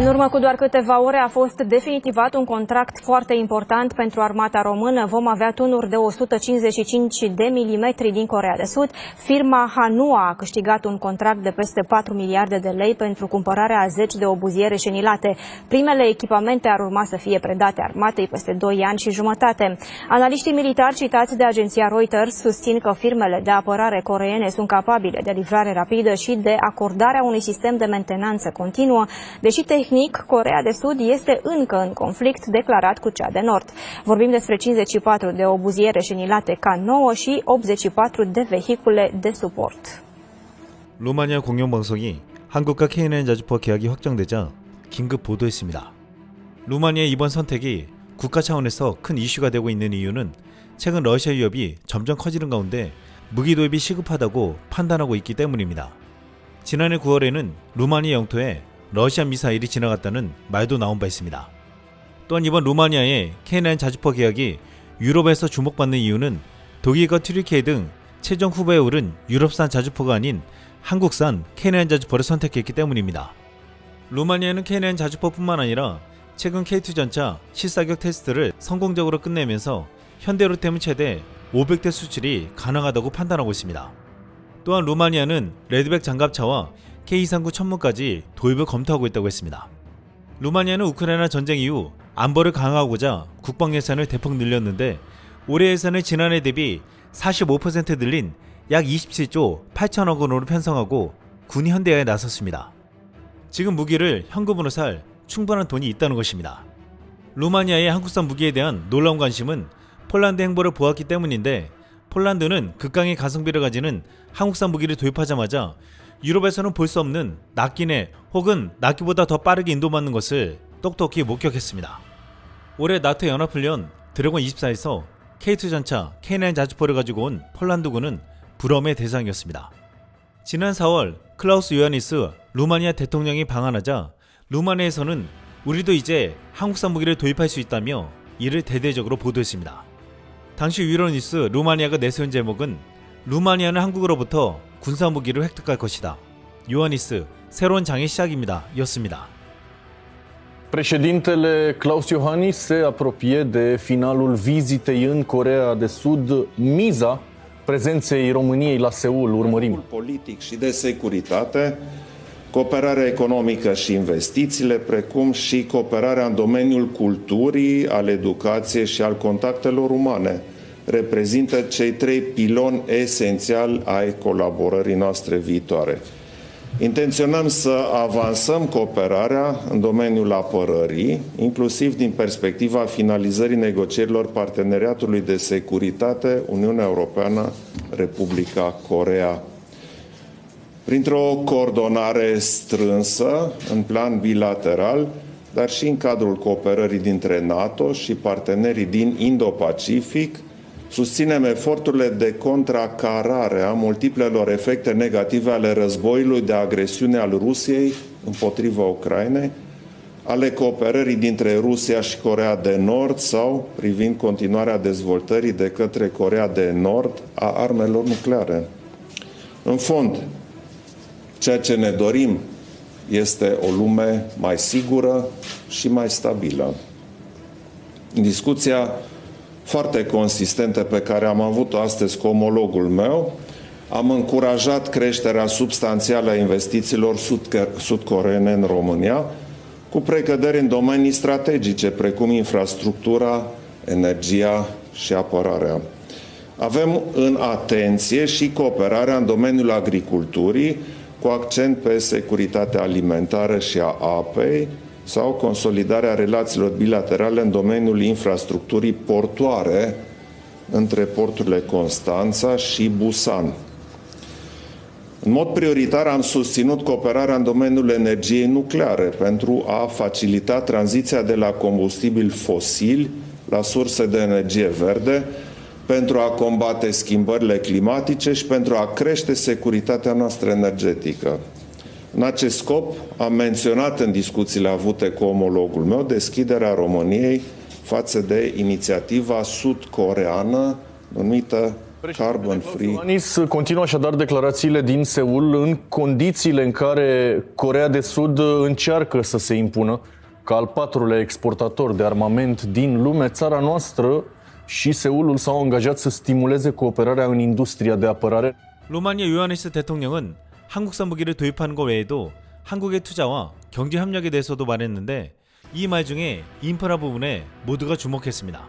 În urmă cu doar câteva ore a fost definitivat un contract foarte important pentru armata română. Vom avea tunuri de 155 de milimetri din Coreea de Sud. Firma Hanwha a câștigat un contract de peste 4 miliarde de lei pentru cumpărarea a 10 de obuziere șenilate. Primele echipamente ar urma să fie predate armatei peste 2 ani și jumătate. Analiștii militari citați de agenția Reuters susțin că firmele de apărare coreene sunt capabile de livrare rapidă și de acordarea unui sistem de mentenanță continuă, deși tehnic, Coreea de Sud este încă în conflict declarat cu cea de Nord. Vorbim despre 54 de obuziere șenilate K9 și 84 de vehicule de suport. 루마니아 공영방송이 한국과 K9 자주포 계약이 확정되자 긴급 보도했습니다. 루마니아의 이번 선택이 국가 차원에서 큰 이슈가 되고 있는 이유는 최근 러시아 위협이 점점 커지는 가운데 무기 도입이 시급하다고 판단하고 있기 때문입니다. 지난해 9월에는 루마니아 영토에 러시아 미사일이 지나갔다는 말도 나온 바 있습니다. 또한 이번 루마니아의 K9 자주포 계약이 유럽에서 주목받는 이유는 독일과 튀르키예 등 최종 후보에 오른 유럽산 자주포가 아닌 한국산 K9 자주포를 선택했기 때문입니다. 루마니아는 K9 자주포뿐만 아니라 최근 K2 전차 실사격 테스트를 성공적으로 끝내면서 현대로템은 최대 500대 수출이 가능하다고 판단하고 있습니다. 또한 루마니아는 레드백 장갑차와 K239 천문까지 도입을 검토하고 있다고 했습니다. 루마니아는 우크라이나 전쟁 이후 안보를 강화하고자 국방 예산을 대폭 늘렸는데 올해 예산을 지난해 대비 45% 늘린 약 27조 8천억 원으로 편성하고 군 현대화에 나섰습니다. 지금 무기를 현금으로 살 충분한 돈이 있다는 것입니다. 루마니아의 한국산 무기에 대한 놀라운 관심은 폴란드 행보를 보았기 때문인데 폴란드는 극강의 가성비를 가지는 한국산 무기를 도입하자마자 유럽에서는 볼 수 없는 낫기네 혹은 낫기보다 더 빠르게 인도받는 것을 똑똑히 목격했습니다. 올해 나토 연합훈련 드래곤 24에서 K2 전차 K9 자주포를 가지고 온 폴란드군은 부러움의 대상이었습니다. 지난 4월 클라우스 요하니스 루마니아 대통령이 방한하자 루마니아에서는 우리도 이제 한국산 무기를 도입할 수 있다며 이를 대대적으로 보도했습니다. 당시 유로니스 루마니아가 내세운 제목은 루마니아는 한국으로부터 군사 무기를 획득할 것이다. 요하니스 새로운 장의 시작입니다. 였습니다. Președintele Klaus Iohannis se apropie de finalul vizitei în Coreea de Sud. Miza prezenței României la Seul, urmărim. Politic și de securitate, cooperarea economică și investițiile, precum și cooperarea în domeniul culturii, al educației și al contactelor umane, reprezintă cei 3 piloni esențiali ai colaborării noastre viitoare. Intenționăm să avansăm cooperarea în domeniul apărării, inclusiv din perspectiva finalizării negocierilor Parteneriatului de Securitate Uniunea Europeană-Republica Coreea. Printr-o coordonare strânsă în plan bilateral, dar și în cadrul cooperării dintre NATO și partenerii din Indo-Pacific, susținem eforturile de contracarare a multiplelor efecte negative ale războiului de agresiune al Rusiei împotriva Ucrainei, ale cooperării dintre Rusia și Coreea de Nord sau privind continuarea dezvoltării de către Coreea de Nord a armelor nucleare. În fond, ceea ce ne dorim este o lume mai sigură și mai stabilă. Discuția foarte consistentă pe care am avut-o astăzi cu omologul meu, am încurajat creșterea substanțială a investițiilor sud-coreene în România, cu precăderi în domenii strategice, precum infrastructura, energia și apărarea. Avem în atenție și cooperarea în domeniul agriculturii, cu accent pe securitatea alimentară și a apei, sau consolidarea relațiilor bilaterale în domeniul infrastructurii portoare între porturile Constanța și Busan. În mod prioritar am susținut cooperarea în domeniul energiei nucleare pentru a facilita tranziția de la combustibili fosili la surse de energie verde, pentru a combate schimbările climatice și pentru a crește securitatea noastră energetică. În acest scop, am menționat în discuțiile avute cu omologul meu deschiderea României față de inițiativa sud-coreeană numită carbon free. Iohannis continuă așadar declarațiile din Seul în condițiile în care Coreea de Sud încearcă să se impună ca al patrulea exportator de armament din lume. Țara noastră și Seulul s-au angajat să stimuleze cooperarea în industria de apărare. 루마니아 요하니스 대통령은 한국산 무기를 도입하는 것 외에도 한국의 투자와 경제 협력에 대해서도 말했는데 이 말 중에 인프라 부분에 모두가 주목했습니다.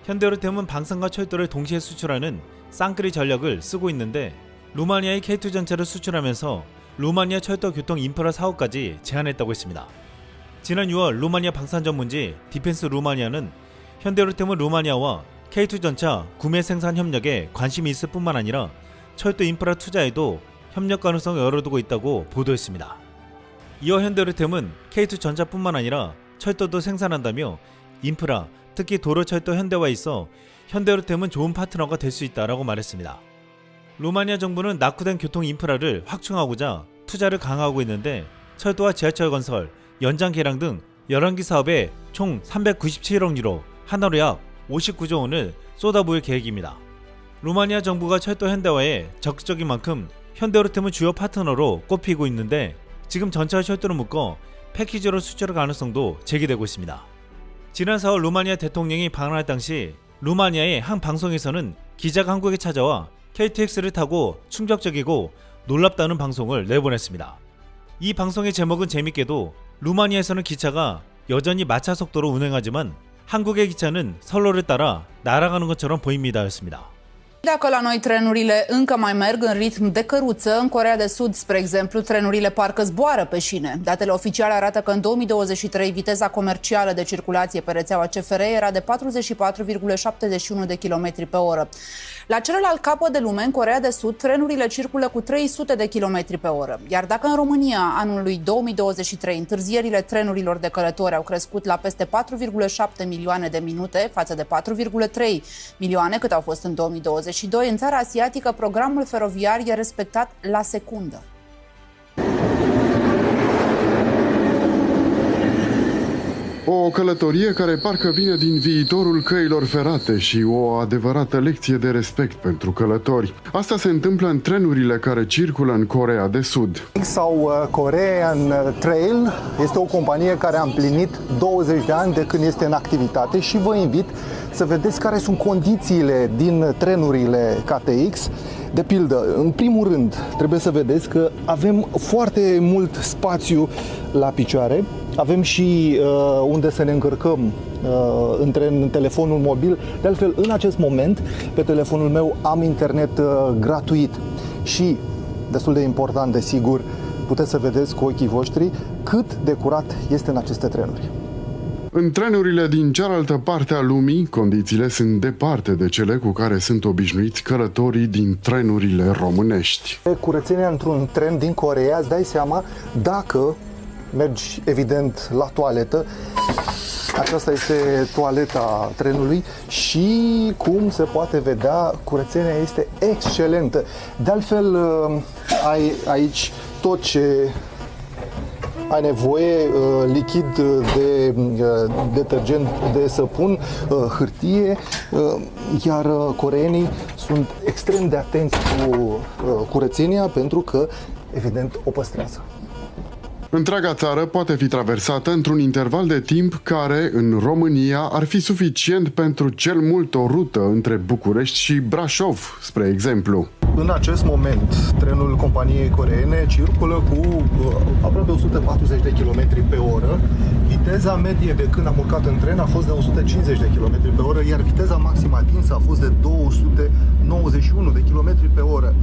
현대로템은 방산과 철도를 동시에 수출하는 쌍끌이 전략을 쓰고 있는데 루마니아의 K2 전차를 수출하면서 루마니아 철도 교통 인프라 사업까지 제안했다고 했습니다. 지난 6월 루마니아 방산 전문지 디펜스 루마니아는 현대로템은 루마니아와 K2 전차 구매 생산 협력에 관심이 있을 뿐만 아니라 철도 인프라 투자에도 협력 가능성을 열어두고 있다고 보도했습니다. 이어 현대로템은 K2 전차뿐만 아니라 철도도 생산한다며 인프라, 특히 도로철도 현대화에 있어 현대로템은 좋은 파트너가 될 수 있다라고 말했습니다. 루마니아 정부는 낙후된 교통 인프라를 확충하고자 투자를 강화하고 있는데 철도와 지하철 건설, 연장 개량 등 11기 사업에 총 397억 유로, 하나로 약 59조 원을 쏟아부을 계획입니다. 루마니아 정부가 철도 현대화에 적극적인 만큼 현대로템은 주요 파트너로 꼽히고 있는데 지금 전차와 철도를 묶어 패키지로 수출할 가능성도 제기되고 있습니다. 지난 4월 루마니아 대통령이 방한할 당시 루마니아의 한 방송에서는 기자가 한국에 찾아와 KTX를 타고 충격적이고 놀랍다는 방송을 내보냈습니다. 이 방송의 제목은 재밌게도 루마니아에서는 기차가 여전히 마차 속도로 운행하지만 한국의 기차는 선로를 따라 날아가는 것처럼 보입니다 였습니다. Dacă la noi trenurile încă mai merg în ritm de căruță, în Coreea de Sud, spre exemplu, trenurile parcă zboară pe șine. Datele oficiale arată că în 2023 viteza comercială de circulație pe rețeaua CFR era de 44,71 de km pe oră. La celălalt capăt de lume, în Coreea de Sud, trenurile circulă cu 300 de km pe oră. Iar dacă în România, anului 2023, întârzierile trenurilor de călători au crescut la peste 4,7 milioane de minute față de 4,3 milioane cât au fost în 2022, în țara asiatică programul feroviar e respectat la secundă. O călătorie care parcă vine din viitorul căilor ferate și o adevărată lecție de respect pentru călători. Asta se întâmplă în trenurile care circulă în Coreea de Sud. Sau Korean Trail este o companie care a împlinit 20 de ani de când este în activitate și vă invit să vedeți care sunt condițiile din trenurile KTX. De pildă, în primul rând, trebuie să vedeți că avem foarte mult spațiu la picioare, avem și unde să ne încărcăm în telefonul mobil. De altfel, în acest moment, pe telefonul meu am internet gratuit și, destul de important, desigur, puteți să vedeți cu ochii voștri cât de curat este în aceste trenuri. În trenurile din cealaltă parte a lumii, condițiile sunt departe de cele cu care sunt obișnuiți călătorii din trenurile românești. Curățenia într-un tren din Coreea, îți dai seama dacă mergi, evident, la toaletă. Aceasta este toaleta trenului și, cum se poate vedea, curățenia este excelentă. De altfel, ai aici tot ce ai nevoie, lichid de detergent, de săpun, hârtie, iar coreenii sunt extrem de atenți cu curățenia pentru că, evident, o păstrează. Întreaga țară poate fi traversată într-un interval de timp care, în România, ar fi suficient pentru cel mult o rută între București și Brașov, spre exemplu. În acest moment, trenul companiei coreene circulă cu aproape 140 de km pe oră. Viteza medie de când am urcat în tren a fost de 150 de km pe oră, iar viteza maximă atinsă a fost de 291 de km pe oră.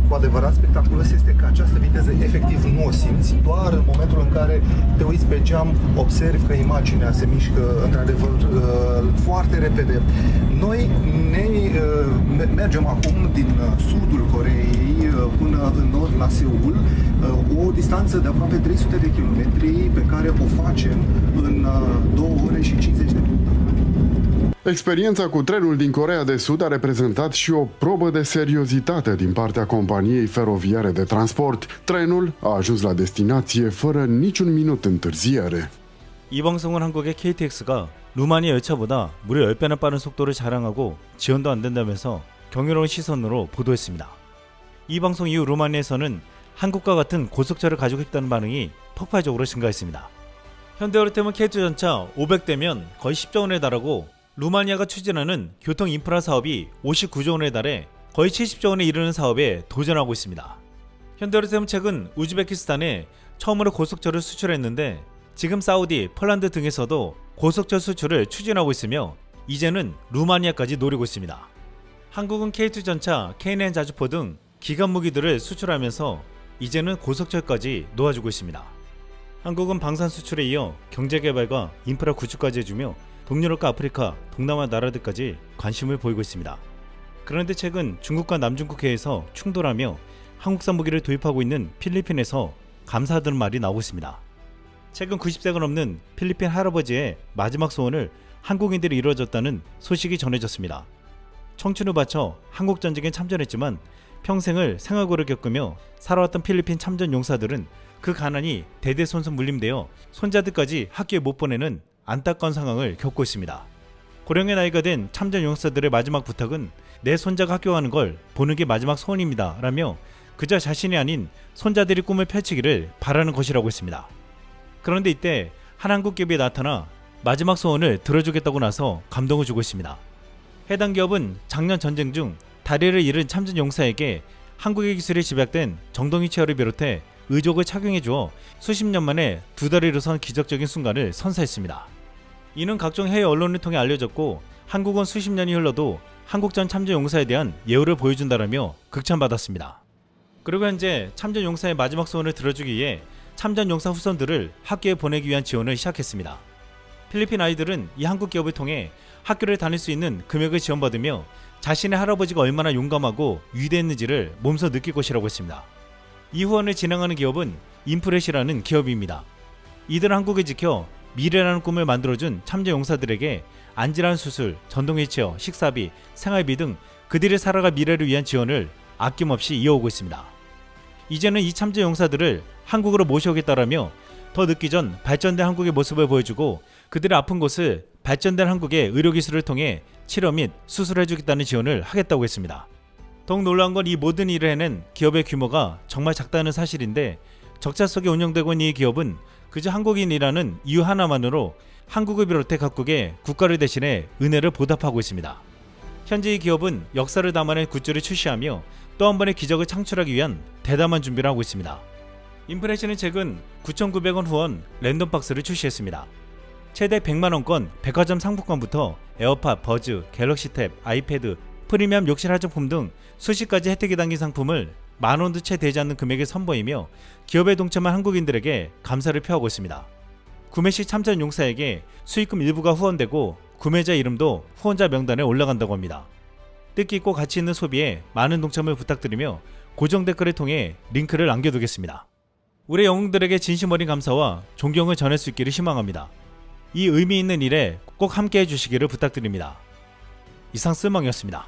Cu adevărat spectaculos este că această viteză efectiv nu o simți, doar în momentul în care te uiți pe geam, observi că imaginea se mișcă într-adevăr foarte repede. Noi mergem acum din sudul Coreei până în nord la Seul, o distanță de aproape 300 de kilometri pe care o facem în 2 ore și 50 de minute. Experiența cu trenul din Coreea de Sud a reprezentat și o probă de seriozitate din partea companiei feroviare de transport. Trenul a ajuns la destinație fără niciun minut întârziere. 이 방송은 한국의 KTX가 루마니아 열차보다 무려 10배나 빠른 속도를 자랑하고 지원도 안 된다면서 경이로운 시선으로 보도했습니다. 이 방송 이후 루마니아에서는 한국과 같은 고속철을 가지고 있다는 반응이 폭발적으로 증가했습니다. 현대로템은 K2 전차 500대면 거의 10조 원에 달하고 루마니아가 추진하는 교통 인프라 사업이 59조 원에 달해 거의 70조 원에 이르는 사업에 도전하고 있습니다. 현대로템은 최근 우즈베키스탄에 처음으로 고속철을 수출했는데 지금 사우디, 폴란드 등에서도 고속철 수출을 추진하고 있으며 이제는 루마니아까지 노리고 있습니다. 한국은 K2 전차, K9 자주포 등 기관 무기들을 수출하면서 이제는 고속철까지 놓아주고 있습니다. 한국은 방산 수출에 이어 경제개발과 인프라 구축까지 해주며 동유럽과 아프리카, 동남아 나라들까지 관심을 보이고 있습니다. 그런데 최근 중국과 남중국해에서 충돌하며 한국산 무기를 도입하고 있는 필리핀에서 감사하다는 말이 나오고 있습니다. 최근 90세가 넘는 필리핀 할아버지의 마지막 소원을 한국인들이 이루어졌다는 소식이 전해졌습니다. 청춘을 바쳐 한국전쟁에 참전했지만 평생을 생활고를 겪으며 살아왔던 필리핀 참전 용사들은 그 가난이 대대손손 물림되어 손자들까지 학교에 못 보내는 안타까운 상황을 겪고 있습니다. 고령의 나이가 된 참전 용사들의 마지막 부탁은 내 손자가 학교 가는 걸 보는 게 마지막 소원입니다 라며 그저 자신이 아닌 손자들이 꿈을 펼치기를 바라는 것이라고 했습니다. 그런데 이때 한 한국 기업이 나타나 마지막 소원을 들어주겠다고 나서 감동을 주고 있습니다. 해당 기업은 작년 전쟁 중 다리를 잃은 참전 용사에게 한국의 기술이 집약된 정동이 체어를 비롯해 의족을 착용해 주어 수십 년 만에 두 다리로 선 기적적인 순간을 선사했습니다. 이는 각종 해외 언론을 통해 알려졌고 한국은 수십 년이 흘러도 한국전 참전 용사에 대한 예우를 보여준다라며 극찬받았습니다. 그리고 현재 참전 용사의 마지막 소원을 들어주기 위해 참전 용사 후손들을 학교에 보내기 위한 지원을 시작했습니다. 필리핀 아이들은 이 한국 기업을 통해 학교를 다닐 수 있는 금액을 지원받으며 자신의 할아버지가 얼마나 용감하고 위대했는지를 몸소 느낄 것이라고 했습니다. 이 후원을 진행하는 기업은 인프레시라는 기업입니다. 이들은 한국을 지켜 미래라는 꿈을 만들어준 참전 용사들에게 안질환 수술, 전동 휠체어, 식사비, 생활비 등 그들이 살아갈 미래를 위한 지원을 아낌없이 이어오고 있습니다. 이제는 이 참전 용사들을 한국으로 모셔오겠다라며 더 늦기 전 발전된 한국의 모습을 보여주고 그들의 아픈 곳을 발전된 한국의 의료기술을 통해 치료 및 수술해주겠다는 지원을 하겠다고 했습니다. 더욱 놀라운 건 이 모든 일을 해낸 기업의 규모가 정말 작다는 사실인데 적자 속에 운영되고 있는 이 기업은 그저 한국인이라는 이유 하나만으로 한국을 비롯해 각국의 국가를 대신해 은혜를 보답하고 있습니다. 현재 이 기업은 역사를 담아낸 굿즈를 출시하며 또 한 번의 기적을 창출하기 위한 대담한 준비를 하고 있습니다. 인프레시는 최근 9,900원 후원 랜덤박스를 출시했습니다. 최대 100만원권 백화점 상품권부터 에어팟, 버즈, 갤럭시 탭, 아이패드, 프리미엄 욕실 화장품 등 수십 가지 혜택이 담긴 상품을 만원도 채 되지 않는 금액에 선보이며 기업에 동참한 한국인들에게 감사를 표하고 있습니다. 구매 시 참전 용사에게 수익금 일부가 후원되고 구매자 이름도 후원자 명단에 올라간다고 합니다. 뜻깊고 가치 있는 소비에 많은 동참을 부탁드리며 고정 댓글을 통해 링크를 남겨두겠습니다. 우리 영웅들에게 진심 어린 감사와 존경을 전할 수 있기를 희망합니다. 이 의미 있는 일에 꼭 함께 해주시기를 부탁드립니다. 이상 쓸멍이었습니다.